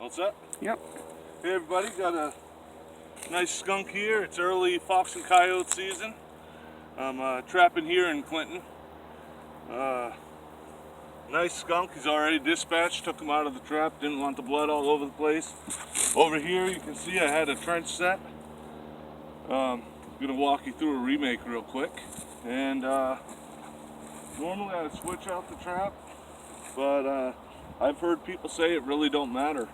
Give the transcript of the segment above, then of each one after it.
All set? Yep. Hey everybody, got a nice skunk here. It's early fox and coyote season. I'm trapping here in Clinton. Nice skunk. He's already dispatched. Took him out of the trap. Didn't want the blood all over the place. Over here you can see I had a trench set. I'm gonna walk you through a remake real quick. And normally I'd switch out the trap, but I've heard people say it really don't matter.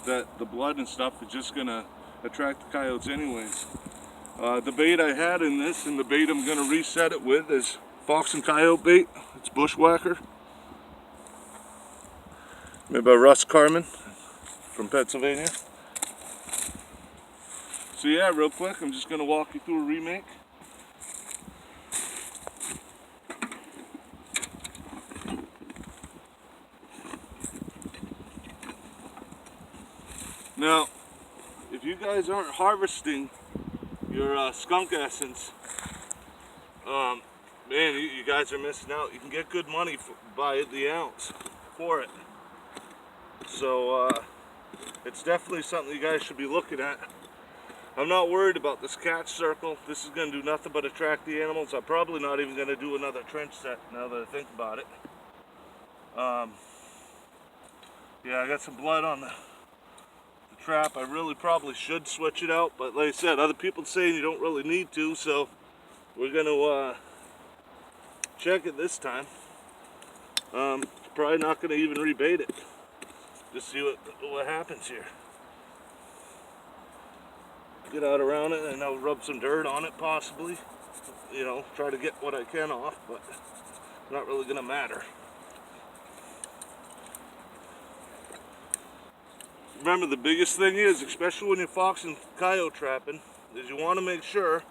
That the blood and stuff is just gonna attract the coyotes anyways. The bait I had in this and the bait I'm gonna reset it with is fox and coyote bait. It's Bushwhacker, made by Russ Carmen from Pennsylvania. So yeah, real quick, I'm just gonna walk you through a remake. Now, if you guys aren't harvesting your skunk essence, man, you guys are missing out. You can get good money by the ounce for it. So it's definitely something you guys should be looking at. I'm not worried about this catch circle. This is going to do nothing but attract the animals. I'm probably not even going to do another trench set now that I think about it. Yeah, I got some blood on the trap. I really probably should switch it out, but like I said, other people saying you don't really need to, so we're gonna check it this time. Probably not gonna even rebait it. Just see what happens here. Get out around it and I'll rub some dirt on it possibly. You know, try to get what I can off, but not really gonna matter. Remember, the biggest thing is, especially when you're fox and coyote trapping, is you want to make sure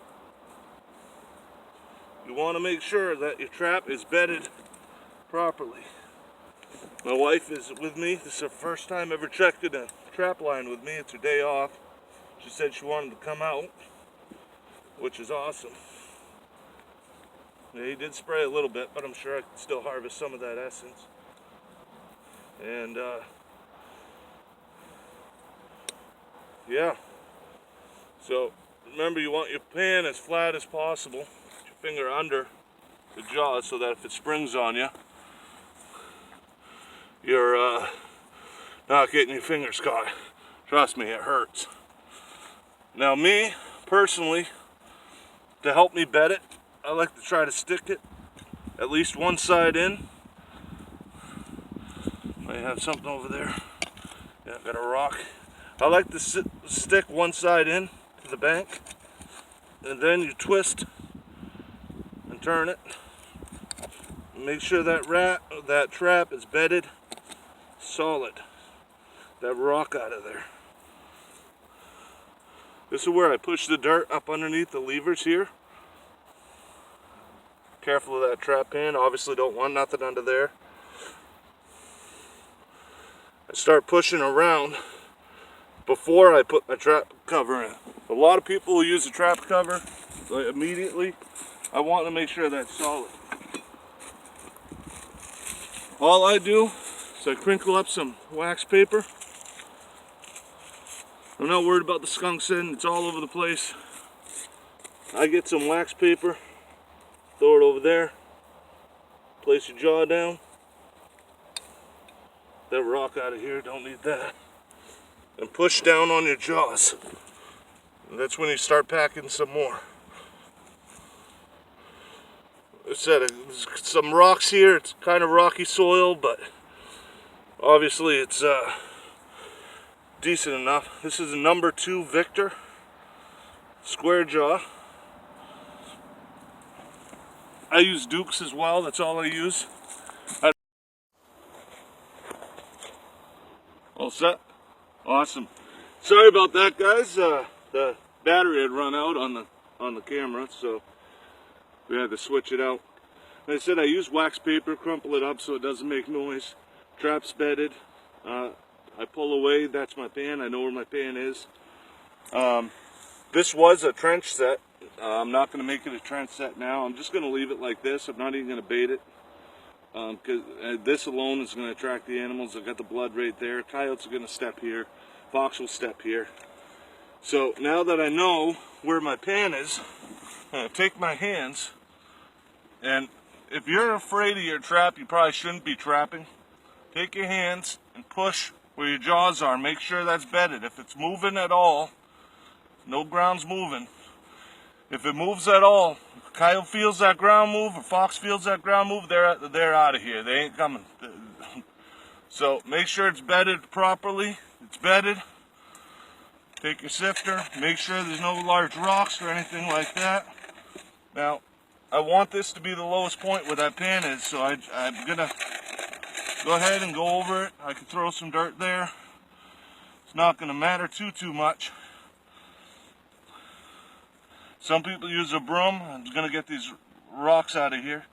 that your trap is bedded properly. My wife is with me. This is her first time ever checking a trap line with me. It's her day off. She said she wanted to come out, which is awesome. Yeah, he did spray a little bit, but I'm sure I can still harvest some of that essence. And yeah, so remember, you want your pan as flat as possible. Put your finger under the jaws so that if it springs on you, you're not getting your fingers caught. Trust me, it hurts. Now me, personally, to help me bed it, I like to try to stick it at least one side in. Might have something over there. Yeah, I got a rock. I like to stick one side in to the bank, and then you twist and turn it. Make sure that trap is bedded solid. That rock out of there. This is where I push the dirt up underneath the levers here. Careful of that trap pan. Obviously don't want nothing under there. I start pushing around before I put my trap cover in. A lot of people will use the trap cover immediately. I want to make sure that's solid. All I do is I crinkle up some wax paper. I'm not worried about the skunk sitting, it's all over the place. I get some wax paper, throw it over there, place your jaw down. That rock out of here, don't need that. And push down on your jaws. And that's when you start packing some more. I said, there's some rocks here. It's kind of rocky soil, but obviously it's decent enough. This is a number 2 Victor square jaw. I use Dukes as well. That's all I use. All set? Awesome. Sorry about that, guys. The battery had run out on the camera, so we had to switch it out. Like I said, I use wax paper, crumple it up so it doesn't make noise. Trap's bedded. I pull away. That's my pan. I know where my pan is. This was a trench set. I'm not going to make it a trench set now. I'm just going to leave it like this. I'm not even going to bait it. because this alone is going to attract the animals. I've got the blood right there. Coyotes are going to step here. Fox will step here. So now that I know where my pan is, I'm going to take my hands, and if you're afraid of your trap, you probably shouldn't be trapping. Take your hands and push where your jaws are. Make sure that's bedded. If it's moving at all, no ground's moving. If it moves at all, if a coyote feels that ground move or fox feels that ground move, they're out of here. They ain't coming. So make sure it's bedded properly. It's bedded. Take your sifter. Make sure there's no large rocks or anything like that. Now, I want this to be the lowest point where that pan is, so I'm gonna go ahead and go over it. I can throw some dirt there. It's not gonna matter too much. Some people use a broom. I'm going to get these rocks out of here.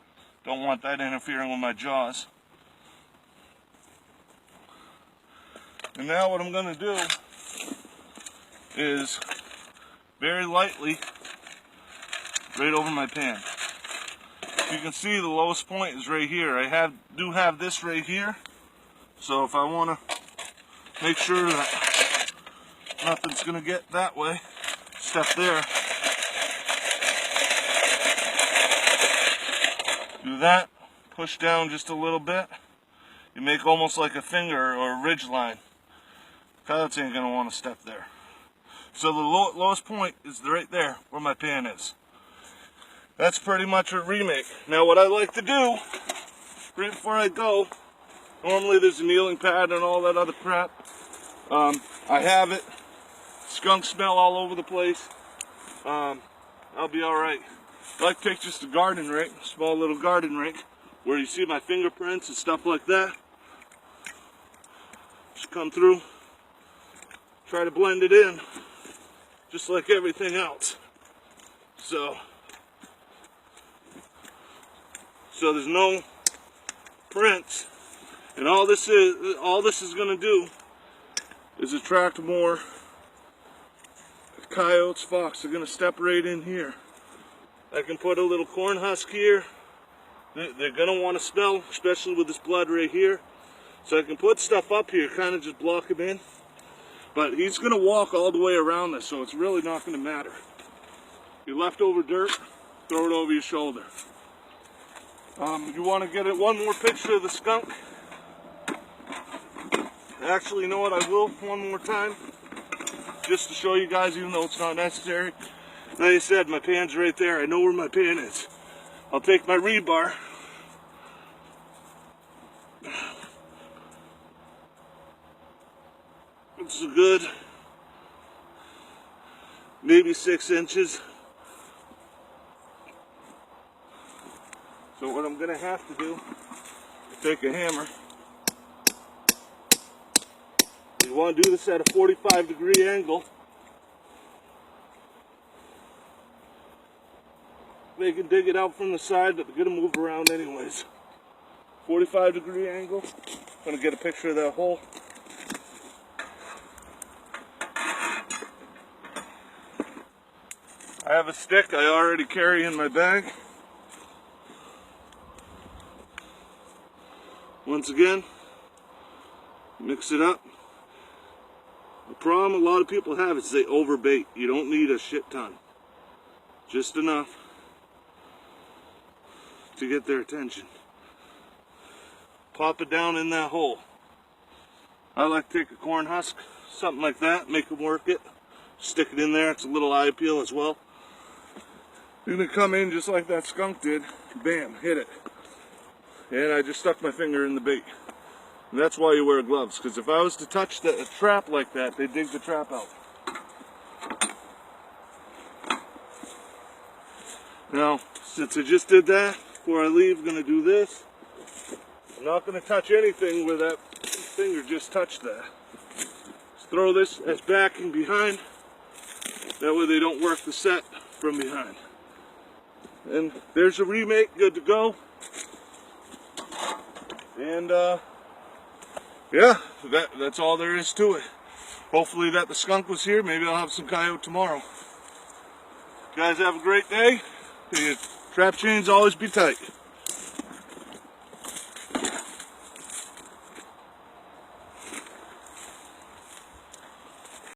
Don't want that interfering with my jaws. And now what I'm going to do is very lightly right over my pan. You can see the lowest point is right here. I do have this right here. So if I want to make sure that nothing's going to get that way, step there. Do that, push down just a little bit. You make almost like a finger or a ridge line. Coyotes ain't gonna want to step there. So the lowest point is right there where my pan is. That's pretty much a remake. Now what I like to do, right before I go, normally there's a kneeling pad and all that other crap. I have it. Skunk smell all over the place. I'll be alright. I like to take just a garden rake, a small little garden rake, where you see my fingerprints and stuff like that. Just come through, try to blend it in, just like everything else. So there's no prints, and all this is going to do is attract more coyotes, fox. They're going to step right in here. I can put a little corn husk here. They're going to want to smell, especially with this blood right here. So I can put stuff up here, kind of just block him in. But he's going to walk all the way around this, so it's really not going to matter. Your leftover dirt, throw it over your shoulder. You want to get one more picture of the skunk? Actually, you know what? I will one more time, just to show you guys, even though it's not necessary. Like I said, my pan's right there. I know where my pan is. I'll take my rebar. It's a good, maybe 6 inches. So what I'm going to have to do is take a hammer. You want to do this at a 45-degree angle. They can dig it out from the side, but they're going to move around anyways. 45-degree angle. I'm going to get a picture of that hole. I have a stick I already carry in my bag. Once again, mix it up. The problem a lot of people have is they overbait. You don't need a shit ton. Just enough to get their attention. Pop it down in that hole. I like to take a corn husk, something like that, make them work it. Stick it in there. It's a little eye appeal as well. You're going to come in just like that skunk did. Bam, hit it. And I just stuck my finger in the bait. And that's why you wear gloves, because if I was to touch the trap like that, they'd dig the trap out. Now, since I just did that, before I leave, I'm going to do this. I'm not going to touch anything where that finger just touched that. Just throw this as backing behind. That way they don't work the set from behind. And there's a remake, good to go. And yeah, that's all there is to it. Hopefully that the skunk was here. Maybe I'll have some coyote tomorrow. Guys, have a great day. Your trap chains always be tight.